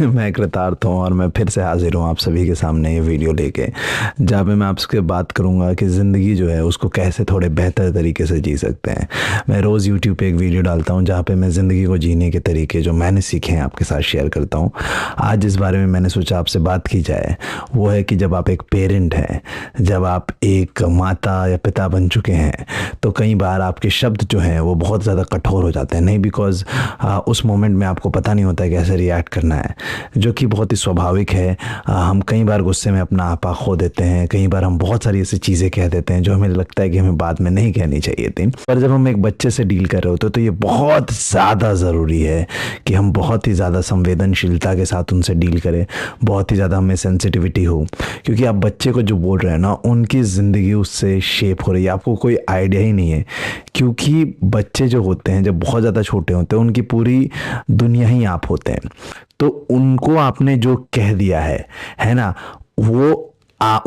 मैं कृतार्थ हूँ और मैं फिर से हाजिर हूँ आप सभी के सामने ये वीडियो लेके, जहाँ पे मैं आपसे बात करूँगा कि ज़िंदगी जो है उसको कैसे थोड़े बेहतर तरीके से जी सकते हैं। मैं रोज़ यूट्यूब पे एक वीडियो डालता हूँ जहाँ पे मैं ज़िंदगी को जीने के तरीके जो मैंने सीखे हैं आपके साथ शेयर करता हूँ। आज इस बारे में मैंने सोचा आपसे बात की जाए, वो है कि जब आप एक पेरेंट हैं, जब आप एक माता या पिता बन चुके हैं, तो कई बार आपके शब्द जो हैं वो बहुत ज़्यादा कठोर हो जाते हैं। नहीं बिकॉज़ उस मोमेंट में आपको पता नहीं होता है कैसे रिएक्ट करना है, जो कि बहुत ही स्वाभाविक है। हम कई बार गुस्से में अपना आपा खो देते हैं, कई बार हम बहुत सारी ऐसी चीज़ें कह देते हैं जो हमें लगता है कि हमें बाद में नहीं कहनी चाहिए थी। पर जब हम एक बच्चे से डील कर रहे होते हैं तो ये बहुत ज़्यादा ज़रूरी है कि हम बहुत ही ज़्यादा संवेदनशीलता के साथ उनसे डील करें, बहुत ही ज़्यादा हमें सेंसिटिविटी हो, क्योंकि आप बच्चे को जो बोल रहे हैं ना, उनकी ज़िंदगी उससे शेप हो रही है, आपको कोई आइडिया ही नहीं है। क्योंकि बच्चे जो होते हैं जब बहुत ज़्यादा छोटे होते हैं, उनकी पूरी दुनिया ही आप होते हैं। तो उनको आपने जो कह दिया है ना, वो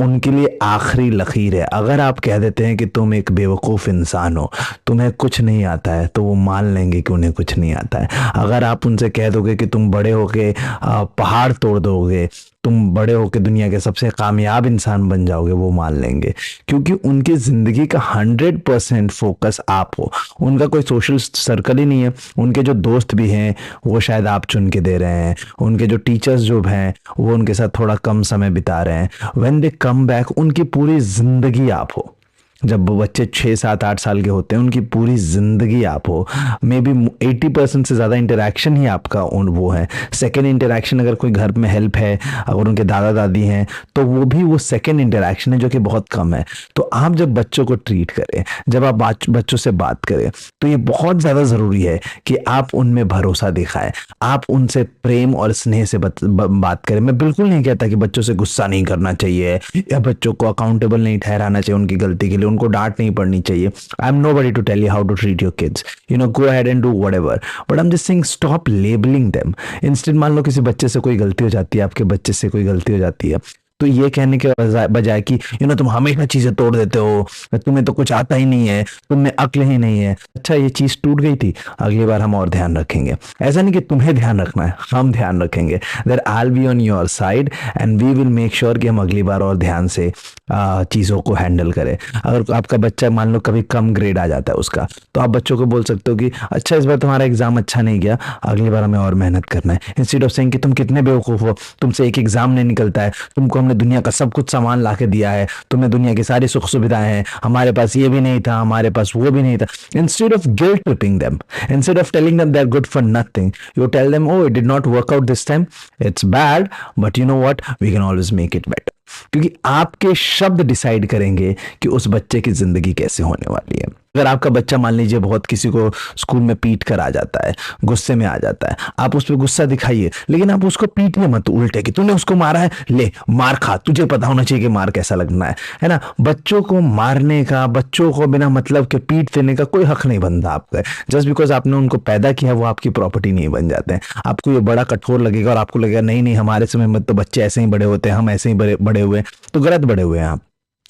उनके लिए आखिरी लकीर है। अगर आप कह देते हैं कि तुम एक बेवकूफ़ इंसान हो, तुम्हें कुछ नहीं आता है, तो वो मान लेंगे कि उन्हें कुछ नहीं आता है। अगर आप उनसे कह दोगे कि तुम बड़े होके पहाड़ तोड़ दोगे, तुम बड़े होके दुनिया के सबसे कामयाब इंसान बन जाओगे, वो मान लेंगे। क्योंकि उनकी ज़िंदगी का 100% फोकस आप हो। उनका कोई सोशल सर्कल ही नहीं है। उनके जो दोस्त भी हैं वो शायद आप चुन के दे रहे हैं, उनके जो टीचर्स जो हैं वो उनके साथ थोड़ा कम समय बिता रहे हैं। व्हेन दे कम बैक, उनकी पूरी ज़िंदगी आप हो। जब वो बच्चे 6 7 8 साल के होते हैं, उनकी पूरी ज़िंदगी आप हो। मे बी 80% से ज़्यादा इंटरेक्शन ही आपका उन वो है। सेकेंड इंटरेक्शन अगर कोई घर में हेल्प है, अगर उनके दादा दादी हैं, तो वो भी वो सेकेंड इंटरेक्शन है जो कि बहुत कम है। तो आप जब बच्चों को ट्रीट करें, जब आप बच्चों से बात करें, तो ये बहुत ज़्यादा ज़रूरी है कि आप उनमें भरोसा दिखाएं, आप उनसे प्रेम और स्नेह से बात करें। मैं बिल्कुल नहीं कहता कि बच्चों से गुस्सा नहीं करना चाहिए या बच्चों को अकाउंटेबल नहीं ठहराना चाहिए उनकी गलती के लिए, उनको डांट नहीं पड़नी चाहिए। I am nobody to tell you how to treat your kids, go ahead and do whatever, but I am just saying stop labelling them. Instead मान लो किसी बच्चे से कोई गलती हो जाती है, आपके बच्चे से कोई गलती हो जाती है, तो ये कहने के बजाय कि तुम हमेशा चीजें तोड़ देते हो, तुम्हें तो कुछ आता ही नहीं है, तुम में अक्ल ही नहीं है। अच्छा, ये चीज टूट गई थी, अगली बार हम और ध्यान रखेंगे। ऐसा नहीं कि तुम्हें ध्यान रखना है, हम ध्यान रखेंगे। That I will be on your side and we will make sure कि हम अगली बार और ध्यान से चीज़ों को हैंडल करें। अगर आपका बच्चा मान लो कभी कम ग्रेड आ जाता है उसका, तो आप बच्चों को बोल सकते हो कि अच्छा, इस बार तुम्हारा एग्जाम अच्छा नहीं गया, अगली बार हमें और मेहनत करना है। इंस्टेड ऑफ सेइंग कि तुम कितने बेवकूफ़ हो, तुमसे एक एग्जाम नहीं निकलता है, तुमको हमने दुनिया का सब कुछ सामान ला के दिया है, तुम्हें दुनिया की सारी सुख सुविधाएं हैं, हमारे पास ये भी नहीं था, हमारे पास वो भी नहीं था। Instead of guilt tripping them, instead of telling them they are good for nothing, you tell them, oh it did not work out this time, it's bad, but you know what, we can always make it better. क्योंकि आपके शब्द decide करेंगे कि उस बच्चे की जिंदगी कैसे होने वाली है। अगर आपका बच्चा मान लीजिए बहुत किसी को स्कूल में पीट कर आ जाता है, गुस्से में आ जाता है, आप उस पर गुस्सा दिखाइए, लेकिन आप उसको पीटिए मत उल्टे कि तूने उसको मारा है, ले मार खा, तुझे पता होना चाहिए कि मार कैसा लगना है ना। बच्चों को मारने का, बच्चों को बिना मतलब के पीट देने का कोई हक नहीं बनता आपका। जस्ट बिकॉज आपने उनको पैदा किया, वो आपकी प्रॉपर्टी नहीं बन जाते हैं। आपको ये बड़ा कठोर लगेगा और आपको लगेगा नहीं नहीं, हमारे समय में तो बच्चे ऐसे ही बड़े होते हैं, हम ऐसे ही बड़े हुए, तो गलत बड़े हुए हैं आप।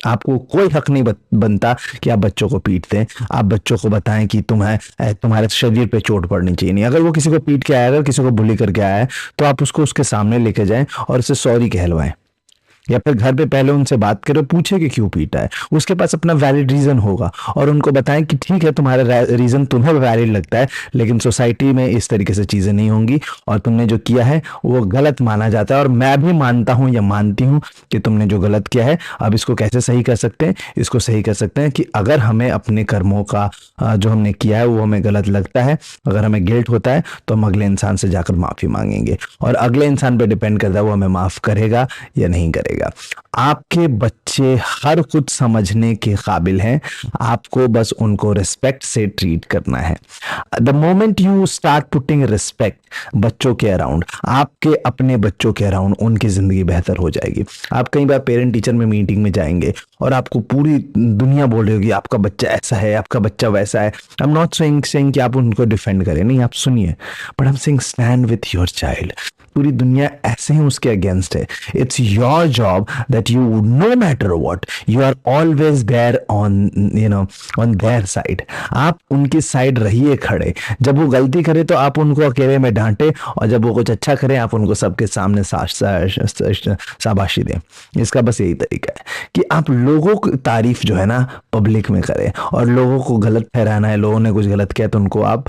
आपको कोई हक नहीं बनता कि आप बच्चों को पीटते हैं। आप बच्चों को बताएं कि तुम्हारे शरीर पे चोट पड़नी चाहिए नहीं। अगर वो किसी को पीट के आया है, अगर किसी को बुली करके आया है, तो आप उसको उसके सामने लेके जाएं और उसे सॉरी कहलवाएं, या फिर घर पे पहले उनसे बात करो, पूछे कि क्यों पीटा है। उसके पास अपना वैलिड रीजन होगा और उनको बताएं कि ठीक है, तुम्हारा रीजन तुम्हें वैलिड लगता है, लेकिन सोसाइटी में इस तरीके से चीजें नहीं होंगी और तुमने जो किया है वो गलत माना जाता है। और मैं भी मानता हूं या मानती हूं कि तुमने जो गलत किया है, अब इसको कैसे सही कर सकते हैं। इसको सही कर सकते हैं कि अगर हमें अपने कर्मों का जो हमने किया है वो हमें गलत लगता है, अगर हमें गिल्ट होता है, तो हम अगले इंसान से जाकर माफी मांगेंगे और अगले इंसान पर डिपेंड करता है वो हमें माफ करेगा या नहीं करेगा। आपके बच्चे हर कुछ समझने के काबिल हैं, आपको बस उनको रिस्पेक्ट से ट्रीट करना है। The moment you start putting respect बच्चों के अराउंड, आपके अपने बच्चों के अराउंड, उनकी जिंदगी बेहतर हो जाएगी। आप कई बार पेरेंट टीचर में मीटिंग में जाएंगे और आपको पूरी दुनिया बोल रही होगी आपका बच्चा ऐसा है, आपका बच्चा वैसा है। आई एम नॉट सेइंग कि आप उनको डिफेंड करें, नहीं, आप सुनिए, but I am saying stand with your child. पूरी दुनिया ऐसे ही उसके अगेंस्ट है। It's your job job that you, no matter what, you are always there on, on their side. आप उनकी साइड रहिए खड़े। जब वो गलती करे तो आप उनको अकेले में डांटे, और जब वो कुछ अच्छा करे आप उनको सबके सामने शाबाशी दें। इसका बस यही तरीका है कि आप लोगों की तारीफ जो है ना पब्लिक में करें, और लोगों को गलत ठहराना है, लोगों ने कुछ गलत किया तो उनको आप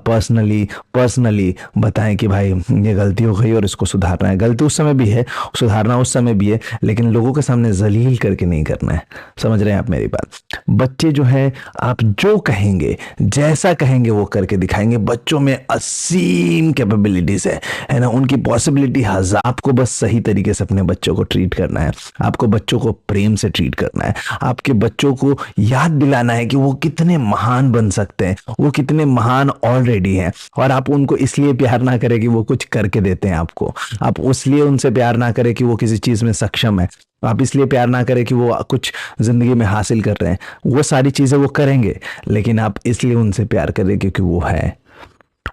पर्सनली बताएं कि भाई ये गलती हो गई और इसको सुधारना है। गलती उस समय भी है, सुधारना उस समय भी है, लेकिन लोगों के सामने जलील करके नहीं करना है। समझ रहे हैं आप मेरी बात? बच्चे जो है आप जो कहेंगे, जैसा कहेंगे वो करके दिखाएंगे। बच्चों में असीम कैपेबिलिटीज है ना, उनकी पॉसिबिलिटी हजार। आपको बस सही तरीके से अपने बच्चों को ट्रीट करना है, आपको बच्चों को प्रेम से ट्रीट करना है, आपके बच्चों को याद दिलाना है कि वो कितने महान बन सकते हैं, वो कितने महान ऑलरेडी हैं। और आप उनको इसलिए प्यार ना करें कि वो कुछ करके देते हैं आपको, आप इसलिए उनसे प्यार ना करें कि वो किसी चीज में सक्षम है, आप इसलिए प्यार ना करें कि वो कुछ जिंदगी में हासिल कर रहे हैं। वो सारी चीजें वो करेंगे, लेकिन आप इसलिए उनसे प्यार करें क्योंकि वो है।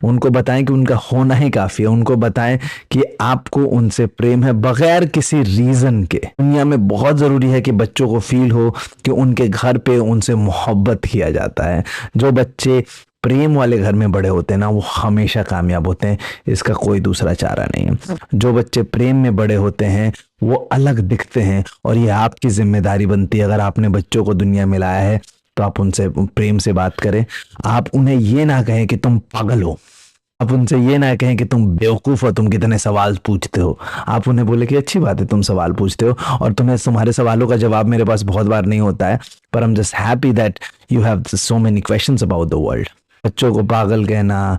उनको बताएं कि उनका होना ही काफी है, उनको बताएं कि आपको उनसे प्रेम है बगैर किसी रीजन के। दुनिया में बहुत जरूरी है कि बच्चों को फील हो कि उनके घर पे उनसे मोहब्बत किया जाता है। जो बच्चे प्रेम वाले घर में बड़े होते हैं ना, वो हमेशा कामयाब होते हैं, इसका कोई दूसरा चारा नहीं है। जो बच्चे प्रेम में बड़े होते हैं वो अलग दिखते हैं, और ये आपकी जिम्मेदारी बनती है। अगर आपने बच्चों को दुनिया में लाया है तो आप उनसे प्रेम से बात करें। आप उन्हें ये ना कहें कि तुम पागल हो, आप उनसे ये ना कहें कि तुम बेवकूफ हो, तुम कितने सवाल पूछते हो। आप उन्हें बोले कि अच्छी बात है तुम सवाल पूछते हो, और तुम्हारे सवालों का जवाब मेरे पास बहुत बार नहीं होता है, पर आई am just happy that you have so many questions about the world. बच्चों को पागल कहना,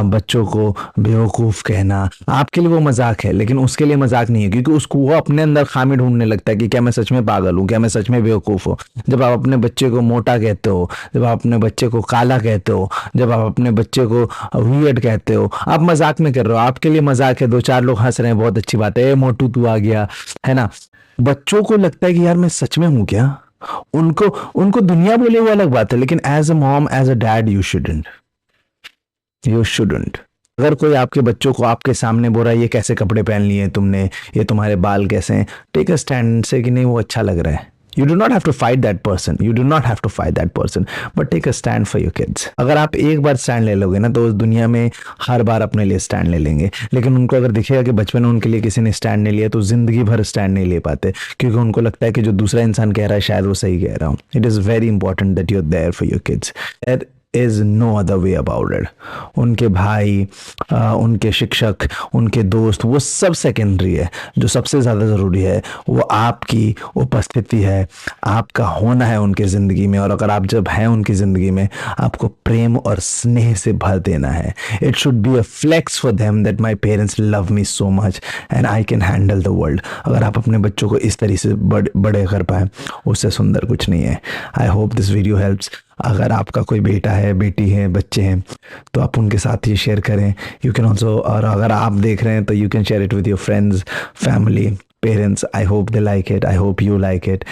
बच्चों को बेवकूफ़ कहना, आपके लिए वो मजाक है, लेकिन उसके लिए मजाक नहीं है, क्योंकि उसको वो अपने अंदर खामी ढूंढने लगता है कि क्या मैं सच में पागल हूँ, क्या मैं सच में बेवकूफ़ हूँ। जब आप अपने बच्चे को मोटा कहते हो, जब आप अपने बच्चे को काला कहते हो, जब आप अपने बच्चे को वियर्ड कहते हो, आप मजाक में कर रहे हो। आपके लिए मजाक है, दो चार लोग हंस रहे हैं, बहुत अच्छी बात है, मोटू तू आ गया, है ना। बच्चों को लगता है कि यार मैं सच में हूँ क्या। उनको उनको दुनिया बोले वो अलग बात है, लेकिन as a mom, as a dad, you shouldn't. अगर कोई आपके बच्चों को आपके सामने बोल रहा है ये कैसे कपड़े पहन लिए तुमने, ये तुम्हारे बाल कैसे हैं, टेक अ स्टैंड से कि नहीं वो अच्छा लग रहा है। You do not have to fight that person. You do not have to fight that person. But take a stand for your kids. अगर आप एक बार स्टैंड ले लोगे ना तो उस दुनिया में हर बार अपने लिए स्टैंड ले लेंगे। लेकिन उनको अगर दिखेगा कि बचपन में उनके लिए किसी ने स्टैंड नहीं लिया तो जिंदगी भर स्टैंड नहीं ले पाते, क्योंकि उनको लगता है कि जो दूसरा इंसान कह रहा है शायद वो सही कह रहा हूँ। It is very important that you are there for your kids. Is no other way about it. उनके भाई, उनके शिक्षक, उनके दोस्त, वो सब सेकेंडरी है। जो सबसे ज़्यादा ज़रूरी है वो आपकी उपस्थिति है, आपका होना है उनके ज़िंदगी में। और अगर आप जब हैं उनकी ज़िंदगी में, आपको प्रेम और स्नेह से भर देना है। It should be a flex for them that my parents love me so much and I can handle the world. अगर आप अपने बच्चों को इस तरीके से बड़े कर पाए, उससे सुंदर कुछ नहीं है। I hope this video helps. अगर आपका कोई बेटा है, बेटी है, बच्चे हैं, तो आप उनके साथ ये शेयर करें। यू कैन ऑल्सो, और अगर आप देख रहे हैं तो you can share it with your friends, family, parents. I hope they like it. I hope you like it.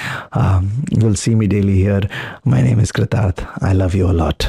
You'll see me daily here. My name is Kritarth. I love you a lot.